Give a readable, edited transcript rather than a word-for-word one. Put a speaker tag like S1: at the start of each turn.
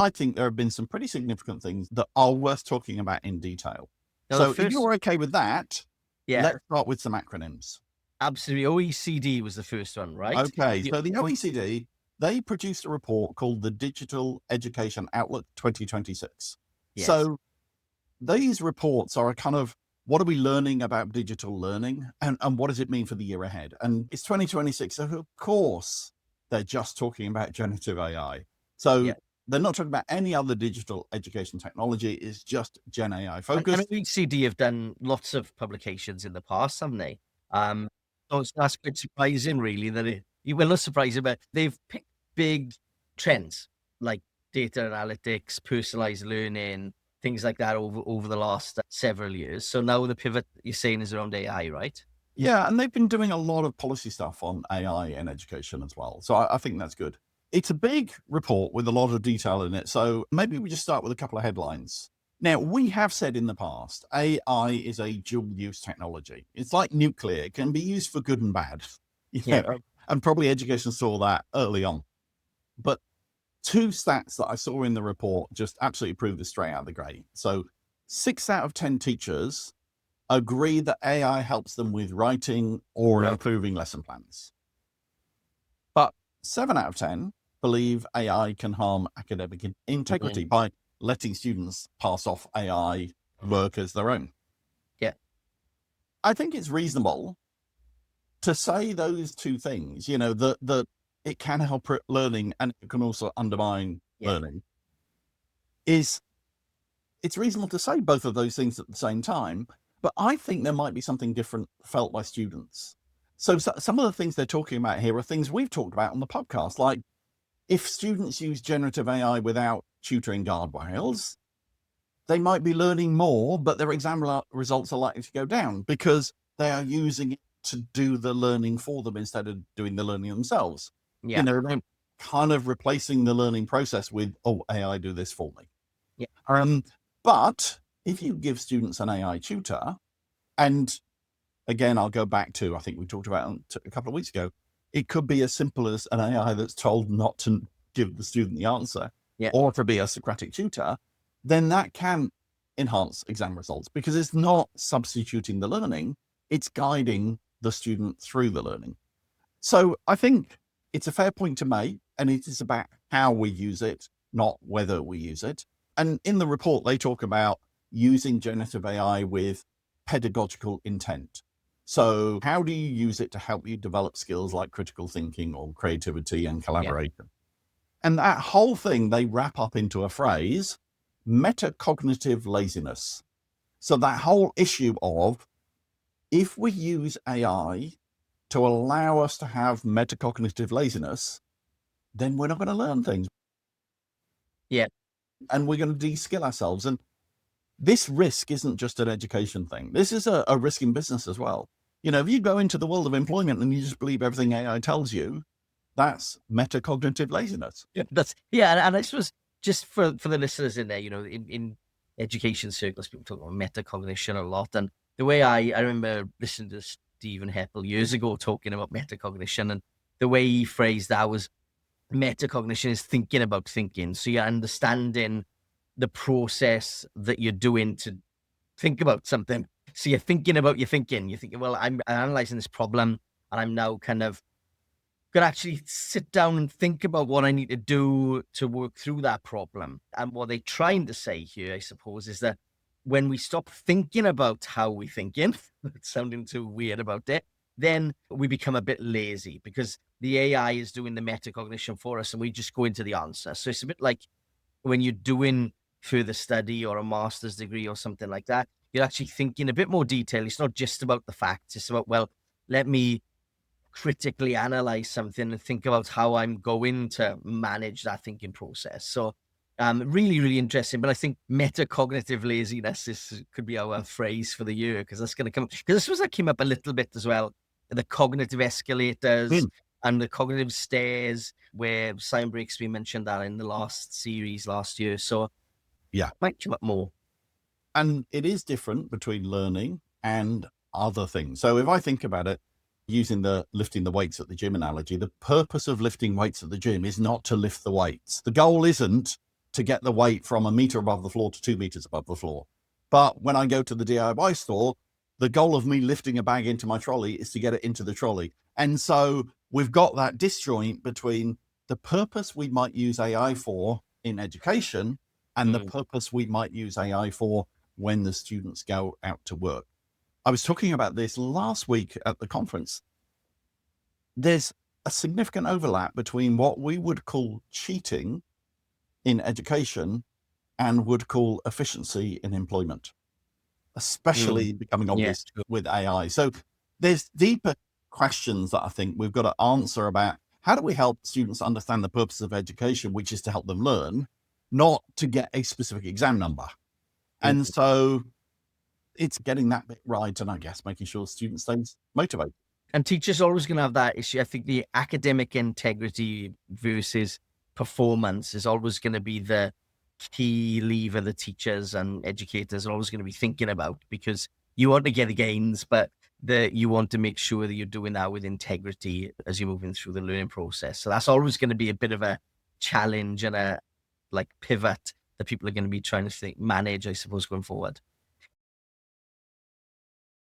S1: I think there have been some pretty significant things that are worth talking about in detail.
S2: Now,
S1: So if you're okay with that,
S2: yeah,
S1: let's start with some acronyms.
S2: absolutely. OECD was the first one, right?
S1: Okay, so the OECD, they produced a report called the Digital Education Outlook 2026.
S2: Yes.
S1: So these reports are a kind of, what are we learning about digital learning and what does it mean for the year ahead? And it's 2026, so of course they're just talking about generative AI. So
S2: Yeah.
S1: they're not talking about any other digital education technology, it's just Gen AI focused.
S2: And OECD have done lots of publications in the past, haven't they? So that's quite surprising, really, that well, not surprising, but they've picked big trends like data analytics, personalized learning, things like that over the last several years. So now the pivot you're saying is around AI, right?
S1: Yeah, and they've been doing a lot of policy stuff on AI in education as well. So I think that's good. It's a big report with a lot of detail in it. So maybe we just start with a couple of headlines. Now, we have said in the past, AI is a dual use technology. It's like nuclear, it can be used for good and bad.
S2: Yeah.
S1: And probably education saw that early on. But two stats that I saw in the report just absolutely prove this straight out of the gate. So 6 out of 10 teachers agree that AI helps them with writing or improving lesson plans. But 7 out of 10 believe AI can harm academic integrity by letting students pass off AI work as their own.
S2: Yeah.
S1: I think it's reasonable to say those two things, that it can help learning and it can also undermine learning. It's reasonable to say both of those things at the same time, but I think there might be something different felt by students. So some of the things they're talking about here are things we've talked about on the podcast, like if students use generative AI without tutoring guardrails, they might be learning more, but their exam results are likely to go down because they are using it to do the learning for them instead of doing the learning themselves.
S2: Yeah.
S1: They're kind of replacing the learning process with, oh, AI do this for me.
S2: Yeah.
S1: But if you give students an AI tutor, and again, I'll go back to, I think we talked about a couple of weeks ago, it could be as simple as an AI that's told not to give the student the answer, or to be a Socratic tutor, then that can enhance exam results because it's not substituting the learning, it's guiding the student through the learning. So I think it's a fair point to make, and it is about how we use it, not whether we use it. And in the report, they talk about using generative AI with pedagogical intent. So how do you use it to help you develop skills like critical thinking or creativity and collaboration? Yeah. And that whole thing, they wrap up into a phrase, metacognitive laziness. So that whole issue of if we use AI to allow us to have metacognitive laziness, then we're not going to learn things.
S2: Yeah.
S1: And we're going to de-skill ourselves. And this risk isn't just an education thing. This is a risk in business as well. If you go into the world of employment and you just believe everything AI tells you, that's metacognitive laziness.
S2: Yeah, and this was just for the listeners in there, in education circles, people talk about metacognition a lot. And the way I remember listening to Stephen Heppel years ago talking about metacognition, and the way he phrased that was metacognition is thinking about thinking. So you're understanding the process that you're doing to think about something. So you're thinking about your thinking. You're thinking, well, I'm analyzing this problem and I'm now kind of going to actually sit down and think about what I need to do to work through that problem. And what they're trying to say here, I suppose, is that when we stop thinking about how we're thinking, it's sounding too weird about it, then we become a bit lazy because the AI is doing the metacognition for us and we just go into the answer. So it's a bit like when you're doing further study or a master's degree or something like that, you're actually thinking a bit more detail. It's not just about the facts. It's about, well, let me critically analyze something and think about how I'm going to manage that thinking process. So really, really interesting. But I think metacognitive laziness could be our phrase for the year because that's going to come. Because I suppose that came up a little bit as well. The cognitive escalators and the cognitive stairs, where Simon Breakspear mentioned that in the last series last year. So
S1: yeah,
S2: it might come up more.
S1: And it is different between learning and other things. So if I think about it, using the lifting the weights at the gym analogy, the purpose of lifting weights at the gym is not to lift the weights. The goal isn't to get the weight from a meter above the floor to 2 meters above the floor. But when I go to the DIY store, the goal of me lifting a bag into my trolley is to get it into the trolley. And so we've got that disjoint between the purpose we might use AI for in education and the purpose we might use AI for when the students go out to work. I was talking about this last week at the conference. There's a significant overlap between what we would call cheating in education and would call efficiency in employment, especially becoming obvious with AI. So there's deeper questions that I think we've got to answer about how do we help students understand the purpose of education, which is to help them learn, not to get a specific exam number. And so it's getting that bit right, and I guess making sure students stay motivated.
S2: And teachers are always going to have that issue. I think the academic integrity versus performance is always going to be the key lever the teachers and educators are always going to be thinking about, because you want to get the gains, but you want to make sure that you're doing that with integrity as you're moving through the learning process. So that's always going to be a bit of a challenge and a pivot that people are going to be trying to manage, I suppose, going forward.